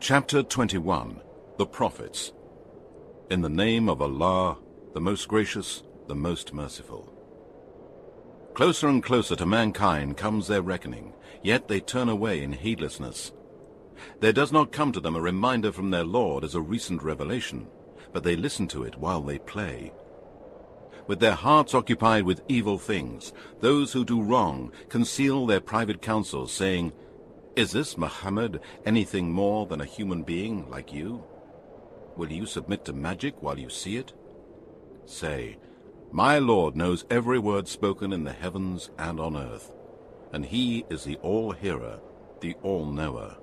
Chapter 21. The Prophets. In the name of Allah, the most gracious, the most merciful. Closer and closer to mankind comes their reckoning, yet they turn away in heedlessness. There does not come to them a reminder from their Lord as a recent revelation, but they listen to it while they play. With their hearts occupied with evil things, those who do wrong conceal their private counsels, saying, "Is this Muhammad anything more than a human being like you? Will you submit to magic while you see it?" Say, "My Lord knows every word spoken in the heavens and on earth, and He is the All-Hearer, the All-Knower."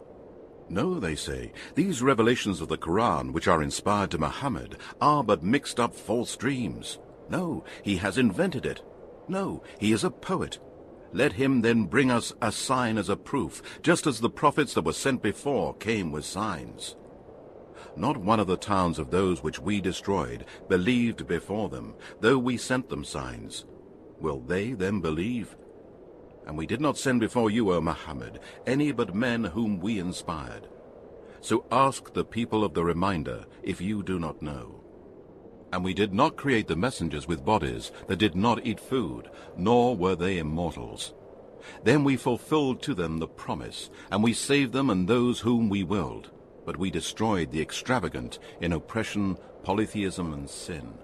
No, they say, these revelations of the Quran, which are inspired to Muhammad, are but mixed-up false dreams. No, he has invented it. No, he is a poet. Let him then bring us a sign as a proof, just as the prophets that were sent before came with signs. Not one of the towns of those which we destroyed believed before them, though we sent them signs. Will they then believe? And we did not send before you, O Muhammad, any but men whom we inspired. So ask the people of the reminder if you do not know. And we did not create the messengers with bodies that did not eat food, nor were they immortals. Then we fulfilled to them the promise, and we saved them and those whom we willed. But we destroyed the extravagant in oppression, polytheism, and sin.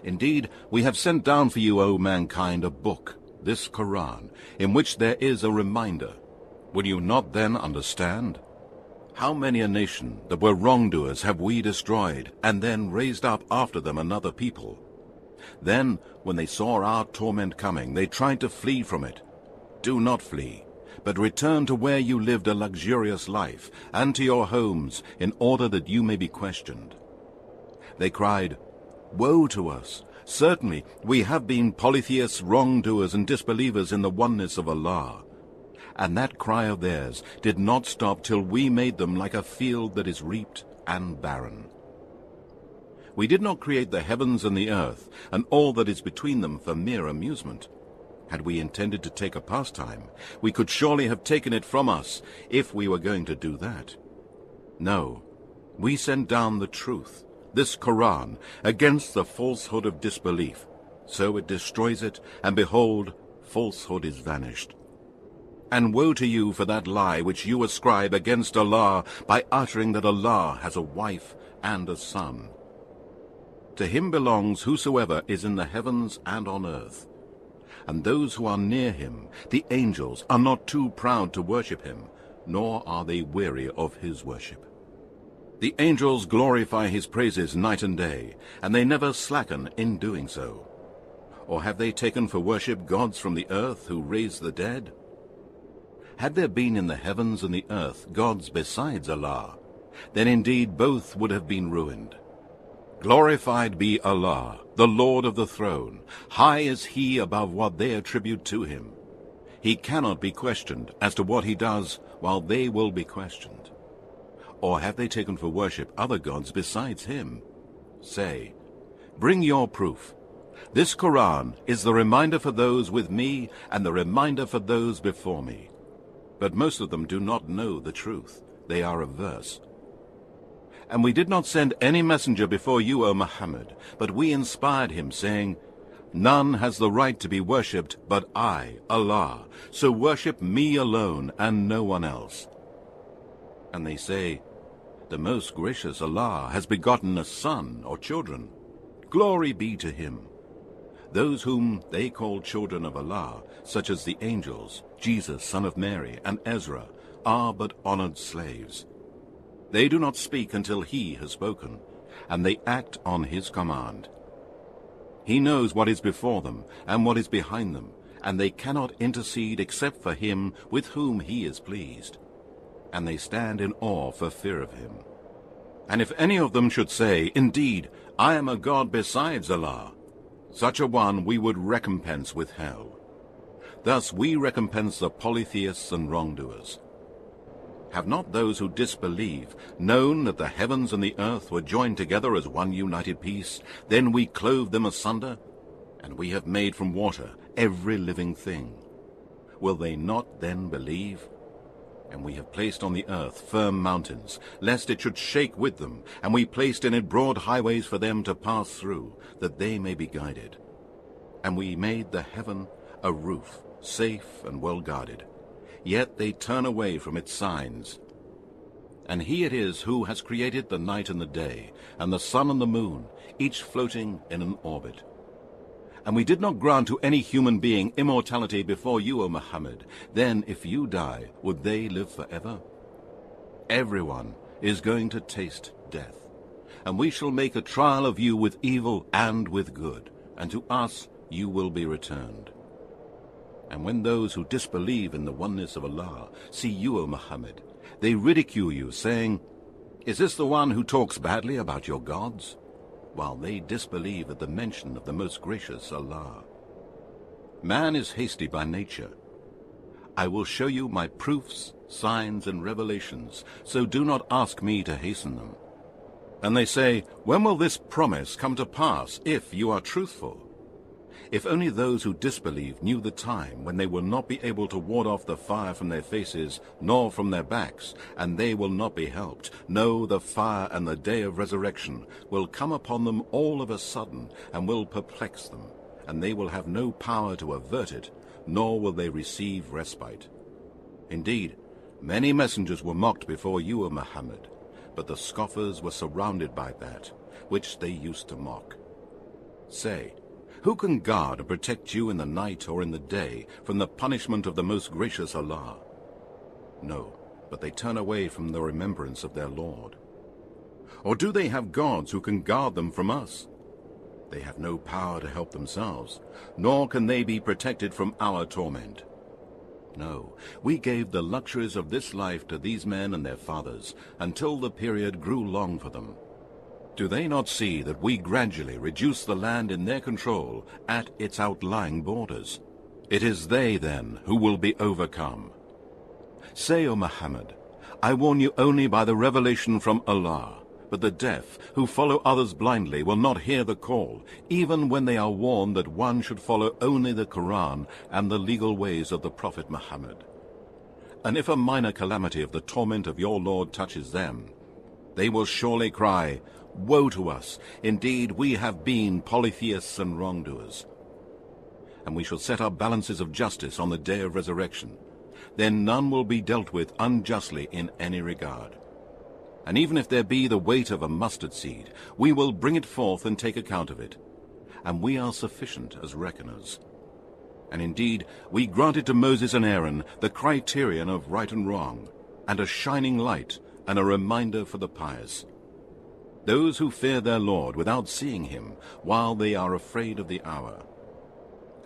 Indeed, we have sent down for you, O mankind, a book, this Quran, in which there is a reminder. Will you not then understand? How many a nation that were wrongdoers have we destroyed, and then raised up after them another people? Then, when they saw our torment coming, they tried to flee from it. Do not flee, but return to where you lived a luxurious life, and to your homes, in order that you may be questioned. They cried, "Woe to us! Certainly we have been polytheists, wrongdoers, and disbelievers in the oneness of Allah." And that cry of theirs did not stop till we made them like a field that is reaped and barren. We did not create the heavens and the earth, and all that is between them for mere amusement. Had we intended to take a pastime, we could surely have taken it from us if we were going to do that. No, we sent down the truth, this Quran, against the falsehood of disbelief. So it destroys it, and behold, falsehood is vanished. And woe to you for that lie which you ascribe against Allah by uttering that Allah has a wife and a son. To him belongs whosoever is in the heavens and on earth. And those who are near him, the angels, are not too proud to worship him, nor are they weary of his worship. The angels glorify his praises night and day, and they never slacken in doing so. Or have they taken for worship gods from the earth who raise the dead? Had there been in the heavens and the earth gods besides Allah, then indeed both would have been ruined. Glorified be Allah, the Lord of the throne. High is He above what they attribute to Him. He cannot be questioned as to what He does, while they will be questioned. Or have they taken for worship other gods besides Him? Say, bring your proof. This Quran is the reminder for those with me and the reminder for those before me. But most of them do not know the truth. They are averse. And we did not send any messenger before you, O Muhammad, but we inspired him, saying, "None has the right to be worshipped but I, Allah, so worship me alone and no one else." And they say, "The most gracious Allah has begotten a son or children. Glory be to him." Those whom they call children of Allah, such as the angels, Jesus, son of Mary, and Ezra, are but honored slaves. They do not speak until He has spoken, and they act on His command. He knows what is before them and what is behind them, and they cannot intercede except for Him with whom He is pleased. And they stand in awe for fear of Him. And if any of them should say, "Indeed, I am a god besides Allah," such a one we would recompense with hell. Thus we recompense the polytheists and wrongdoers. Have not those who disbelieve known that the heavens and the earth were joined together as one united piece? Then we clove them asunder, and we have made from water every living thing. Will they not then believe? And we have placed on the earth firm mountains, lest it should shake with them, and we placed in it broad highways for them to pass through, that they may be guided. And we made the heaven a roof, safe and well guarded. Yet they turn away from its signs. And he it is who has created the night and the day, and the sun and the moon, each floating in an orbit. And we did not grant to any human being immortality before you, O Muhammad. Then, if you die, would they live forever? Everyone is going to taste death. And we shall make a trial of you with evil and with good, and to us you will be returned. And when those who disbelieve in the oneness of Allah see you, O Muhammad, they ridicule you, saying, "Is this the one who talks badly about your gods?" While they disbelieve at the mention of the most gracious Allah. Man is hasty by nature. I will show you my proofs, signs, and revelations, so do not ask me to hasten them. And they say, when will this promise come to pass, if you are truthful? If only those who disbelieve knew the time when they will not be able to ward off the fire from their faces, nor from their backs, and they will not be helped. No, the fire and the day of resurrection will come upon them all of a sudden, and will perplex them, and they will have no power to avert it, nor will they receive respite. Indeed, many messengers were mocked before you, O Muhammad, but the scoffers were surrounded by that which they used to mock. Say, who can guard and protect you in the night or in the day from the punishment of the most gracious Allah? No, but they turn away from the remembrance of their Lord. Or do they have gods who can guard them from us? They have no power to help themselves, nor can they be protected from our torment. No, we gave the luxuries of this life to these men and their fathers, until the period grew long for them. Do they not see that we gradually reduce the land in their control at its outlying borders? It is they, then, who will be overcome. Say, O Muhammad, I warn you only by the revelation from Allah, but the deaf, who follow others blindly, will not hear the call, even when they are warned that one should follow only the Quran and the legal ways of the Prophet Muhammad. And if a minor calamity of the torment of your Lord touches them, they will surely cry, "Woe to us! Indeed, we have been polytheists and wrongdoers." And we shall set our balances of justice on the day of resurrection. Then none will be dealt with unjustly in any regard. And even if there be the weight of a mustard seed, we will bring it forth and take account of it. And we are sufficient as reckoners. And indeed, we granted to Moses and Aaron the criterion of right and wrong, and a shining light, and a reminder for the pious. Those who fear their Lord without seeing him, while they are afraid of the hour.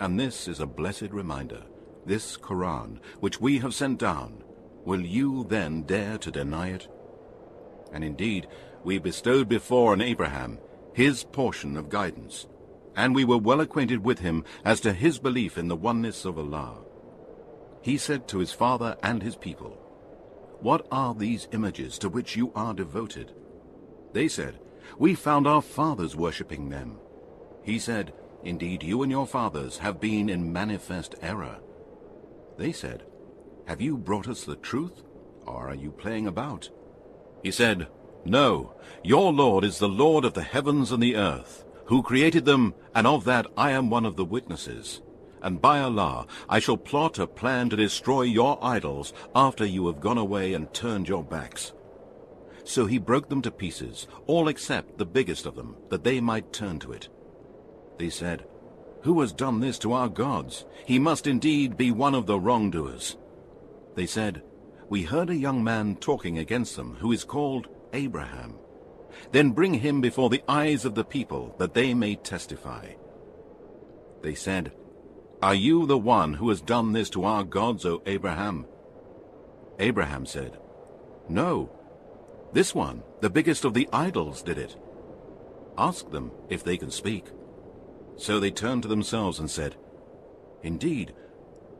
And this is a blessed reminder, this Quran, which we have sent down. Will you then dare to deny it? And indeed, we bestowed before on Abraham his portion of guidance, and we were well acquainted with him as to his belief in the oneness of Allah. He said to his father and his people, "What are these images to which you are devoted?" They said, "We found our fathers worshipping them." He said, "Indeed, you and your fathers have been in manifest error." They said, "Have you brought us the truth, or are you playing about?" He said, "No, your Lord is the Lord of the heavens and the earth, who created them, and of that I am one of the witnesses. And by Allah, I shall plot a plan to destroy your idols after you have gone away and turned your backs." So he broke them to pieces, all except the biggest of them, that they might turn to it. They said, "Who has done this to our gods? He must indeed be one of the wrongdoers." They said, "We heard a young man talking against them, who is called Abraham. Then bring him before the eyes of the people, that they may testify." They said, "Are you the one who has done this to our gods, O Abraham?" Abraham said, "No. This one, the biggest of the idols, did it. Ask them if they can speak." So they turned to themselves and said, "Indeed,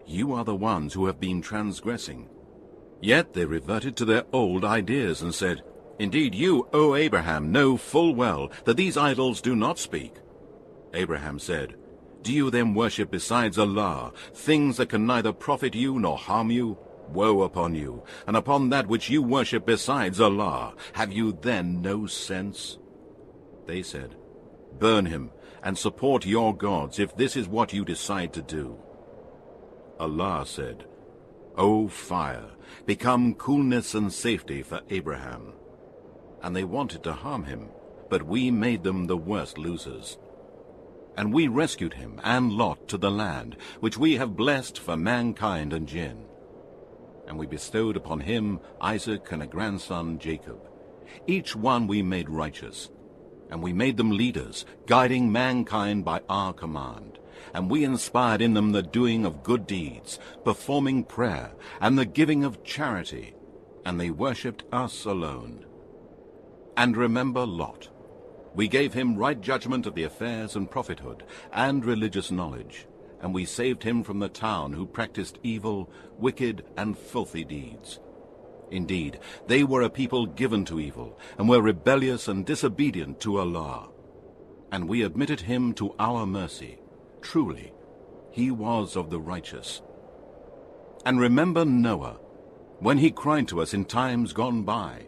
you are the ones who have been transgressing." Yet they reverted to their old ideas and said, "Indeed, you, O Abraham, know full well that these idols do not speak." Abraham said, "Do you then worship besides Allah things that can neither profit you nor harm you? Woe upon you, and upon that which you worship besides Allah. Have you then no sense? They said, Burn him, and support your gods, if this is what you decide to do. Allah said, O fire, become coolness and safety for Abraham. And they wanted to harm him, but we made them the worst losers. And we rescued him and Lot to the land, which we have blessed for mankind and jinn. And we bestowed upon him Isaac and a grandson Jacob. Each one we made righteous, and we made them leaders, guiding mankind by our command. And we inspired in them the doing of good deeds, performing prayer, and the giving of charity, and they worshipped us alone. And remember Lot. We gave him right judgment of the affairs and prophethood, and religious knowledge, and we saved him from the town who practiced evil, wicked, and filthy deeds. Indeed, they were a people given to evil, and were rebellious and disobedient to Allah. And we admitted him to our mercy. Truly, he was of the righteous. And remember Noah, when he cried to us in times gone by.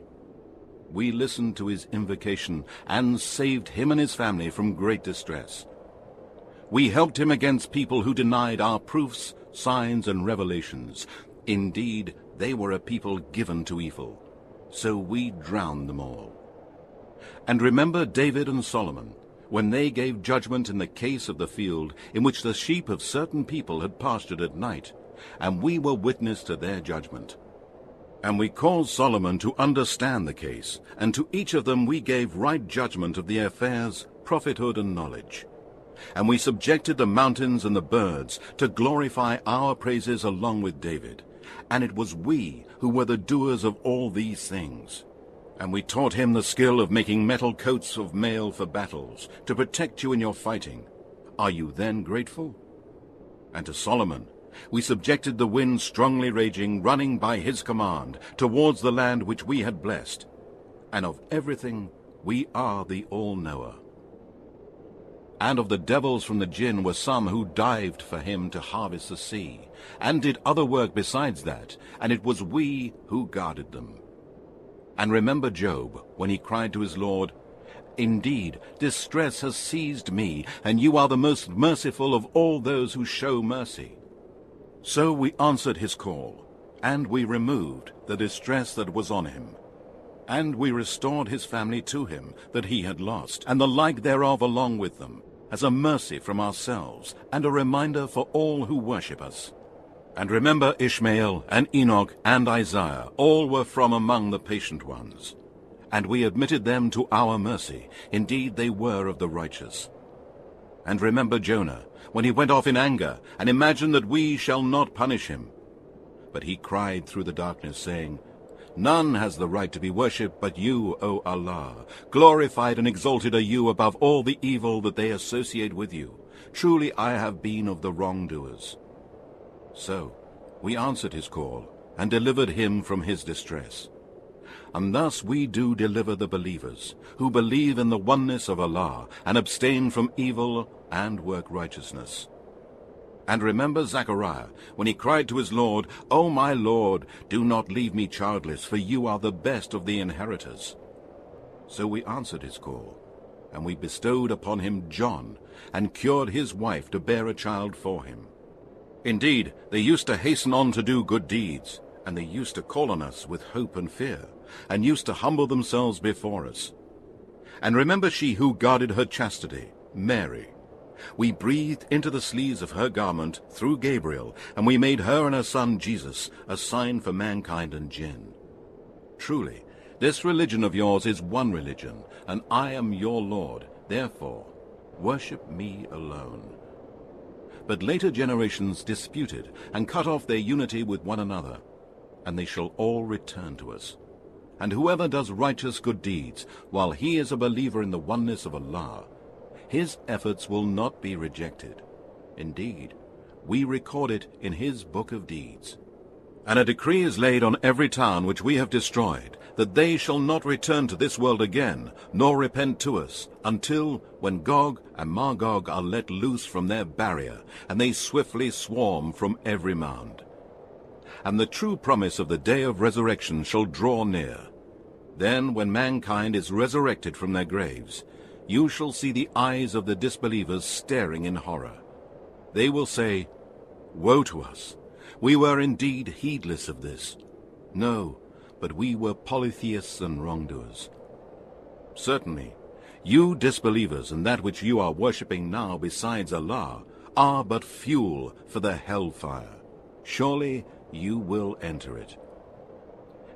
We listened to his invocation, and saved him and his family from great distress. We helped him against people who denied our proofs, signs, and revelations. Indeed, they were a people given to evil, so we drowned them all. And remember David and Solomon, when they gave judgment in the case of the field in which the sheep of certain people had pastured at night, and we were witness to their judgment. And we caused Solomon to understand the case, and to each of them we gave right judgment of the affairs, prophethood, and knowledge. And we subjected the mountains and the birds to glorify our praises along with David. And it was we who were the doers of all these things. And we taught him the skill of making metal coats of mail for battles, to protect you in your fighting. Are you then grateful? And to Solomon we subjected the wind strongly raging, running by his command, towards the land which we had blessed. And of everything we are the all-knower. And of the devils from the jinn were some who dived for him to harvest the sea, and did other work besides that, and it was we who guarded them. And remember Job, when he cried to his Lord, Indeed, distress has seized me, and you are the most merciful of all those who show mercy. So we answered his call, and we removed the distress that was on him. And we restored his family to him that he had lost, and the like thereof along with them, as a mercy from ourselves, and a reminder for all who worship us. And remember Ishmael, and Enoch, and Isaiah, all were from among the patient ones. And we admitted them to our mercy. Indeed, they were of the righteous. And remember Jonah, when he went off in anger, and imagined that we shall not punish him. But he cried through the darkness, saying, None has the right to be worshipped but you, O Allah. Glorified and exalted are you above all the evil that they associate with you. Truly I have been of the wrongdoers. So we answered his call, and delivered him from his distress. And thus we do deliver the believers, who believe in the oneness of Allah, and abstain from evil and work righteousness. And remember Zechariah, when he cried to his Lord, O my Lord, do not leave me childless, for you are the best of the inheritors. So we answered his call, and we bestowed upon him John, and cured his wife to bear a child for him. Indeed, they used to hasten on to do good deeds, and they used to call on us with hope and fear, and used to humble themselves before us. And remember she who guarded her chastity, Mary. We breathed into the sleeves of her garment through Gabriel, and we made her and her son Jesus a sign for mankind and jinn. Truly, this religion of yours is one religion, and I am your Lord. Therefore, worship me alone. But later generations disputed and cut off their unity with one another, and they shall all return to us. And whoever does righteous good deeds, while he is a believer in the oneness of Allah, his efforts will not be rejected. Indeed, we record it in his book of deeds. And a decree is laid on every town which we have destroyed, that they shall not return to this world again, nor repent to us, until when Gog and Magog are let loose from their barrier, and they swiftly swarm from every mound. and the true promise of the day of resurrection shall draw near. Then, when mankind is resurrected from their graves, you shall see the eyes of the disbelievers staring in horror. They will say, "Woe to us! We were indeed heedless of this. No, but we were polytheists and wrongdoers." Certainly, you disbelievers and that which you are worshipping now besides Allah are but fuel for the hellfire. Surely you will enter it.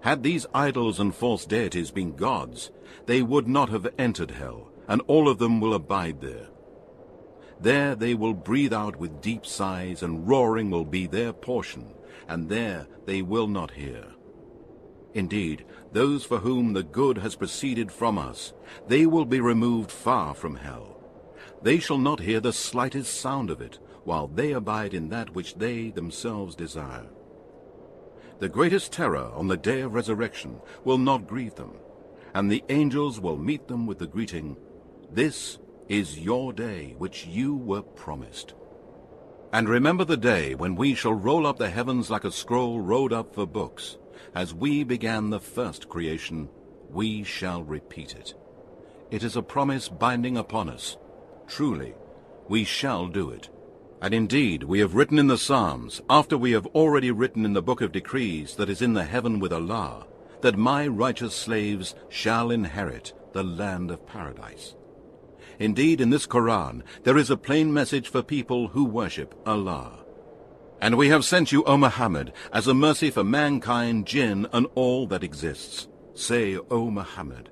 Had these idols and false deities been gods, they would not have entered hell, and all of them will abide there. There they will breathe out with deep sighs, and roaring will be their portion, and there they will not hear. Indeed, those for whom the good has proceeded from us, they will be removed far from hell. They shall not hear the slightest sound of it, while they abide in that which they themselves desire. The greatest terror on the day of resurrection will not grieve them, and the angels will meet them with the greeting, "This is your day which you were promised." And remember the day when we shall roll up the heavens like a scroll rolled up for books. As we began the first creation, we shall repeat it. It is a promise binding upon us. Truly, we shall do it. And indeed, we have written in the Psalms, after we have already written in the book of decrees that is in the heaven with Allah, that my righteous slaves shall inherit the land of paradise. Indeed, in this Quran, there is a plain message for people who worship Allah. And we have sent you, O Muhammad, as a mercy for mankind, jinn, and all that exists. Say, O Muhammad,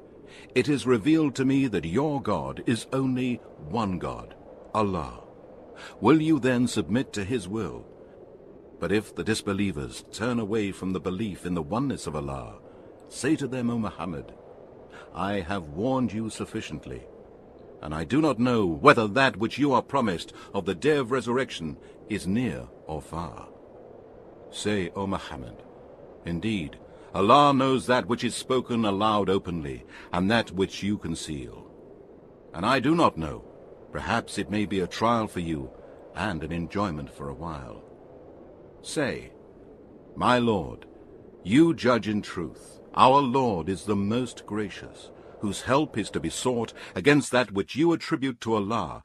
it is revealed to me that your God is only one God, Allah. Will you then submit to his will? But if the disbelievers turn away from the belief in the oneness of Allah, say to them, O Muhammad, I have warned you sufficiently, and I do not know whether that which you are promised of the day of resurrection is near or far. Say, O Muhammad, indeed, Allah knows that which is spoken aloud openly, and that which you conceal. And I do not know. Perhaps it may be a trial for you, and an enjoyment for a while. Say, My Lord, you judge in truth. Our Lord is the most gracious, whose help is to be sought against that which you attribute to Allah